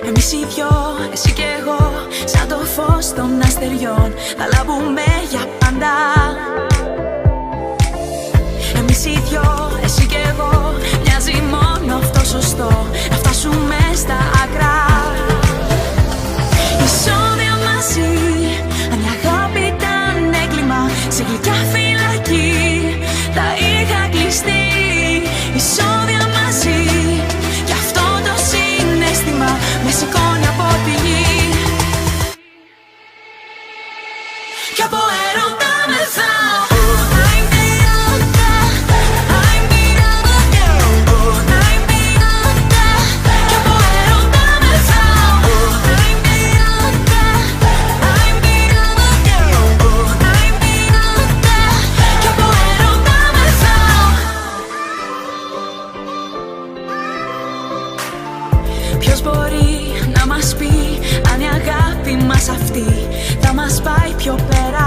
Εμείς οι δυο, εσύ κι εγώ, σαν το φως των αστεριών, θα λάμπουμε για πάντα. Εμείς οι δυο, εσύ κι εγώ, μοιάζει μόνο αυτό σωστό, να φτάσουμε στα άκρα. Ισόβια μαζί, αν η αγάπη ήταν έγκλημα, σε γλυκιά φυλακή θα είχα κλειστεί. Ισόβια μαζί, κι αυτό το συναίσθημα με σηκώνει από τη γη. Κι από έρωτα μεθάω. Ποιος μπορεί να μας πει αν η αγάπη μας αυτή θα μας πάει πιο πέρα?